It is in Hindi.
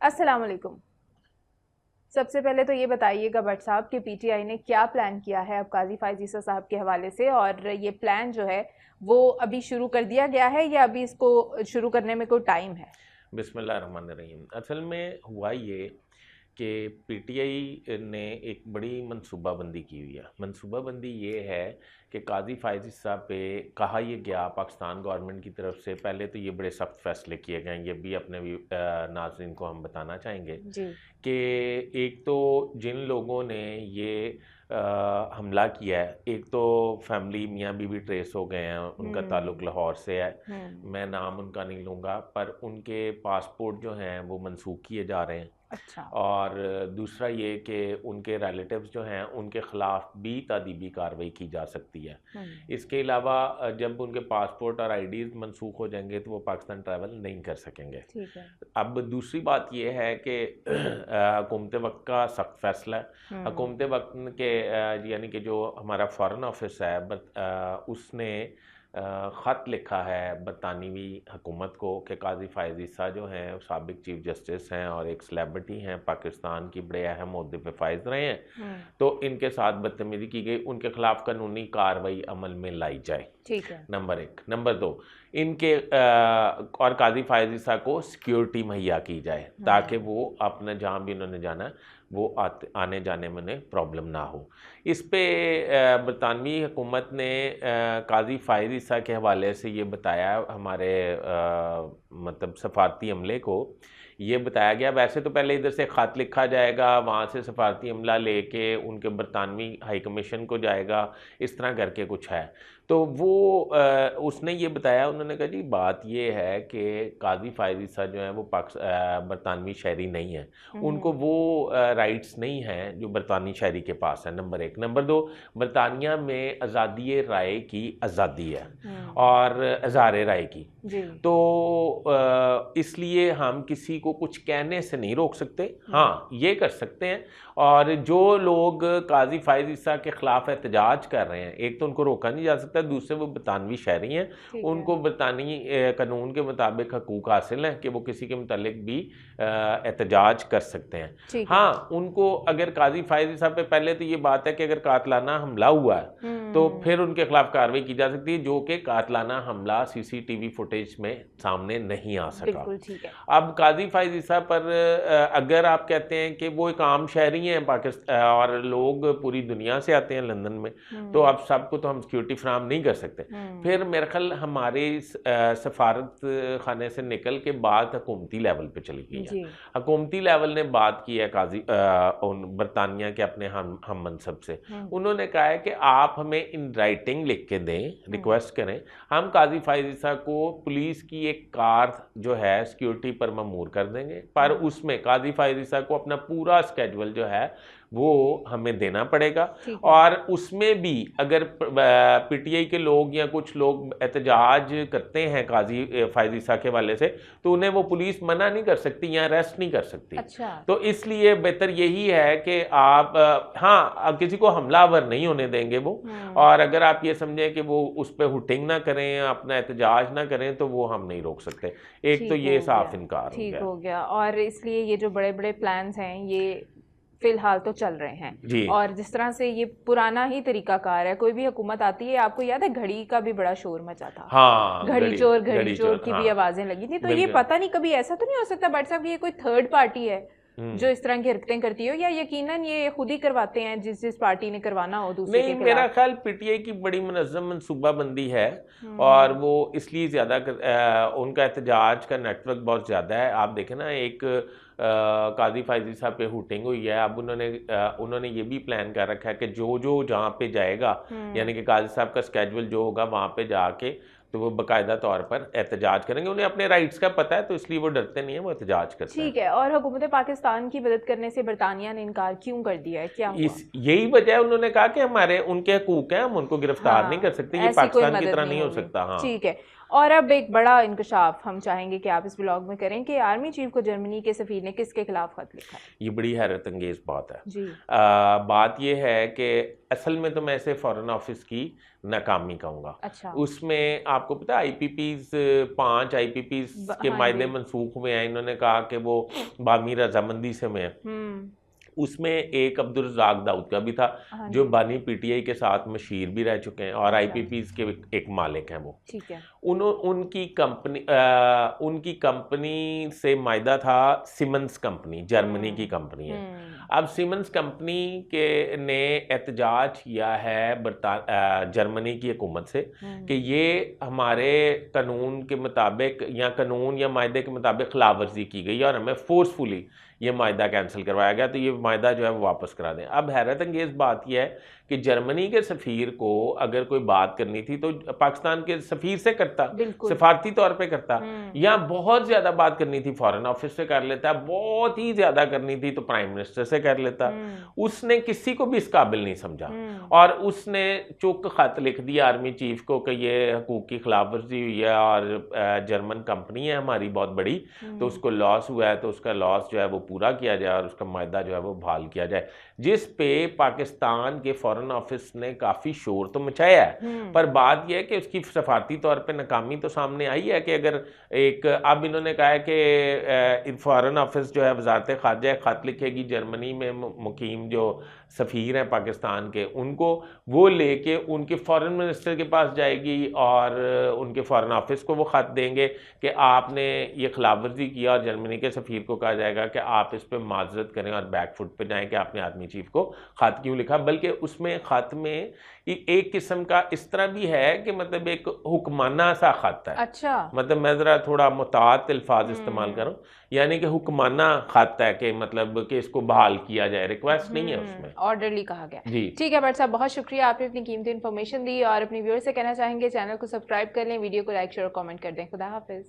अस्सलाम वालेकुम। सबसे पहले तो ये बताइएगा भट्ट साहब कि पीटीआई ने क्या प्लान किया है अब काजी फायज ईसा साहब के हवाले से, और ये प्लान जो है वो अभी शुरू कर दिया गया है या अभी इसको शुरू करने में कोई टाइम है? बिस्मिल्लाहिर्रहमानिर्रहीम। असल में हुआ ये कि पीटीआई ने एक बड़ी मनसूबाबंदी की हुई है। मनसूबाबंदी ये है कि काजी फायज ईसा पे कहा ये गया पाकिस्तान गवर्नमेंट की तरफ से, पहले तो ये बड़े सख्त फैसले किए गए, ये भी अपने नाज़रीन को हम बताना चाहेंगे जी। कि एक तो जिन लोगों ने ये हमला किया है, एक तो फैमिली मियाँ बीवी ट्रेस हो गए हैं, उनका ताल्लुक लाहौर से है। मैं नाम उनका नहीं लूँगा, पर उनके पासपोर्ट जो हैं वो मनसूख किए जा रहे हैं। अच्छा। और दूसरा ये कि उनके रिलेटिव्स जो हैं उनके ख़िलाफ़ भी तादीबी कार्रवाई की जा सकती है। इसके अलावा जब उनके पासपोर्ट और आईडीज़ मनसूख हो जाएंगे तो वो पाकिस्तान ट्रैवल नहीं कर सकेंगे। ठीक है। अब दूसरी बात ये है कि हुकूमत वक्त का सख्त फैसला है। हुकूमत वक्त के यानी कि जो हमारा फ़ॉरेन ऑफिस है उसने ख़त लिखा है बरतानवी हुकूमत को कि काजी फायज ईसा जो हैं साबिक चीफ जस्टिस हैं और एक सेलेब्रिटी हैं, पाकिस्तान की बड़े अहम ओहदे पे फायज रहे हैं, तो इनके साथ बदतमीज़ी की गई, उनके ख़िलाफ़ कानूनी कार्रवाई अमल में लाई जाए। ठीक है, नंबर 1। नंबर 2, इनके और काजी फायज ईसा को सिक्योरिटी मुहैया की जाए ताकि वो अपना जहाँ भी उन्होंने जाना वो आने जाने में उन्हें प्रॉब्लम ना हो। इस पे बरतानवी हुकूमत ने काजी फायज ईसा के हवाले से ये बताया, हमारे मतलब सफारती अमले को ये बताया गया। वैसे तो पहले इधर से ख़त लिखा जाएगा, वहाँ से सफारती अमला लेके उनके बरतानवी हाई कमीशन को जाएगा, इस तरह करके कुछ है। तो वो उसने ये बताया, उन्होंने कहा जी बात ये है कि काजी फायज ईसा जो है वो बरतानवी शहरी नहीं है, उनको वो राइट्स नहीं हैं जो बरतानी शहरी के पास है। नंबर 1। नंबर 2, बरतानिया में आज़ादी राय की आज़ादी है और इज़हार राय की, तो इसलिए हम किसी को कुछ कहने से नहीं रोक सकते। हाँ, ये कर सकते हैं, और जो लोग काजी फायज ईसा के ख़िलाफ़ एहतजाज कर रहे हैं, एक तो उनको रोका नहीं जा सकता, दूसरे वो बरतानवी शहरी हैं, उनको बरतानी कानून के मुताबिक हकूक़ हासिल हैं कि वो किसी के मुतालिक भी एहतजाज कर सकते हैं। हाँ, उनको अगर काजी फायज ईसा पे पहले तो ये बात है कि अगर कातलाना हमला हुआ है तो फिर उनके खिलाफ कार्रवाई की जा सकती है, जो कि कातलाना हमला सीसीटीवी फुटेज में सामने नहीं आ सका। ठीक है। अब काजी फायज ईसा पर अगर आप कहते हैं कि वो एक आम शहरी हैं पाकिस्तान और लोग पूरी दुनिया से आते हैं लंदन में, तो अब सबको तो हम सिक्योरिटी फराहम नहीं कर सकते। फिर मेरे ख्याल हमारे सफारत खाने से निकल के बात हुकूमती लेवल पे चली गई है। हुकूमती लेवल ने बात की है काजी बरतानिया के अपने हम मनसब से, उन्होंने कहा है कि आप हमें इन राइटिंग लिख के दें, रिक्वेस्ट करें, हम काजी फायज ईसा को पुलिस की एक कार जो है सिक्योरिटी पर ममूर कर देंगे, पर उसमें काजी फायज ईसा को अपना पूरा स्केड्यूल जो है वो हमें देना पड़ेगा, और उसमें भी अगर पीटीआई के लोग या कुछ लोग एहतजाज करते हैं काजी फायज ईसा के हवाले से, तो उन्हें वो पुलिस मना नहीं कर सकती या अरेस्ट नहीं कर सकती। अच्छा। तो इसलिए बेहतर यही है कि आप हाँ, किसी को हमलावर नहीं होने देंगे वो, और अगर आप ये समझें कि वो उस पर हुटिंग ना करें, अपना एहतजाज ना करें, तो वो हम नहीं रोक सकते। एक तो ये साफ इनकार हो गया। और इसलिए ये जो बड़े बड़े प्लान्स हैं ये फिलहाल तो चल रहे हैं, और जिस तरह से ये पुराना ही तरीकाकार है, कोई भी हुकूमत आती है, आपको याद है घड़ी का भी बड़ा शोर मचा था। हाँ, घड़ी चोर की भी आवाजें लगी थी। तो ये पता नहीं कभी ऐसा तो नहीं हो सकता भट्ट साहब, ये कोई थर्ड पार्टी है जो इस तरह की हरकतें करती हो, या यकीनन ये खुद ही करवाते हैं जिस पार्टी ने करवाना हो दूसरे नहीं, मेरा ख्याल पीटीआई की बड़ी मुनज़्ज़म मनसूबाबंदी है, और वो इसलिए ज़्यादा उनका एहतजाज का नेटवर्क बहुत ज़्यादा है। आप देखें ना, एक काजी फायज ईसा पे हुटिंग हुई है, अब उन्होंने ये भी प्लान कर रखा है कि जो जहाँ पे जाएगा, यानी कि काजी साहब का स्केड्यूल जो होगा वहाँ पे जाके तो वो बाकायदा तौर पर एहतजाज करेंगे। उन्हें अपने राइट्स का पता है, तो इसलिए वो डरते नहीं है, वो एहतजाज करते हैं। ठीक है। और हुकूमत पाकिस्तान की मदद करने से बरतानिया ने इनकार क्यों कर दिया है, क्या हुआ? यही वजह है, उन्होंने कहा कि हमारे उनके हकूक हैं, हम उनको गिरफ्तार नहीं कर सकते, ये पाकिस्तान की तरह नहीं हो सकता। हाँ, ठीक है। और अब एक बड़ा इंकशाफ हम चाहेंगे कि आप इस ब्लॉग में करें कि आर्मी चीफ को जर्मनी के सफीर ने किसके खिलाफ खत लिखा है। ये बड़ी हैरत अंगेज बात है जी। बात ये है कि असल में तो मैं इसे फॉरेन ऑफिस की नाकामी कहूँगा। अच्छा। उसमें आपको पता है IPPs 5 IPPs के हाँ मायदे जी। मनसूख हुए हैं। इन्होंने कहा कि वो बामी रजामंदी से में उसमें एक अब्दुल रज़ाक दाऊद का भी था हाँ जो जी। बानी PTI के साथ मशीर भी रह चुके हैं और IPPs के एक मालिक हैं वो। ठीक है। उनकी कंपनी से मायदा था सिमंस कंपनी, जर्मनी की कंपनी है। अब सिमंस कंपनी के ने एहतजाज किया है जर्मनी की हुकूमत से कि ये हमारे कानून के मुताबिक या कानून या मायदे के मुताबिक खिलाफ वर्जी की गई और हमें फोर्सफुली ये मायदा कैंसिल करवाया गया, तो ये मायदा जो है वो वापस करा दें। अब हैरत अंगेज़ बात यह है कि जर्मनी के सफ़ीर को अगर कोई बात करनी थी तो पाकिस्तान के सफ़ीर से करता, सिफारती तौर पे करता, या बहुत ज़्यादा बात करनी थी फॉरेन ऑफिस से कर लेता, बहुत ही ज़्यादा करनी थी तो प्राइम मिनिस्टर से कर लेता। उसने किसी को भी इस काबिल नहीं समझा और उसने चुक खत लिख दिया आर्मी चीफ को कि ये हकूक़ की खिलाफ वर्जी हुई है और जर्मन कंपनी है हमारी बहुत बड़ी, तो उसको लॉस हुआ है तो उसका लॉस जो है वो पूरा किया जाए और उसका मायदा जो है वो बहाल किया जाए। जिस पे पाकिस्तान के फॉरेन ऑफिस ने काफ़ी शोर तो मचाया है, पर बात यह है कि उसकी सफारती तौर पे नाकामी तो सामने आई है कि अगर एक अब इन्होंने कहा है कि फॉरेन ऑफिस जो है वजारत खारजा खत लिखेगी जर्मनी में मुकीम जो सफ़ीर हैं पाकिस्तान के, उनको वो लेके उनके फॉरेन मिनिस्टर के पास जाएगी और उनके फॉरेन ऑफिस को वो ख़त देंगे कि आपने ये खिलाफ वर्जी किया और जर्मनी के सफ़ीर को कहा जाएगा कि आप इस पर माजरत करें और बैक फुट पे जाएं कि आपने आर्मी चीफ को ख़त क्यों लिखा। बल्कि उसमें ख़त में एक किस्म का इस तरह भी है कि मतलब एक हुक्माना सा ख़त है। अच्छा। मतलब मैं ज़रा थोड़ा मुतात अल्फाज इस्तेमाल करूँ, यानी कि हुक्माना ख़त है कि मतलब कि इसको बहाल किया जाए, रिक्वेस्ट नहीं है उसमें, ऑर्डरली कहा गया। जी ठीक है भट्ट साहब, बहुत शुक्रिया, आपने अपनी कीमती इन्फॉर्मेशन दी और अपनी व्यूअर्स से कहना चाहेंगे चैनल को सब्सक्राइब कर लें, वीडियो को लाइक शेयर और कमेंट कर दें। खुदा हाफिज़।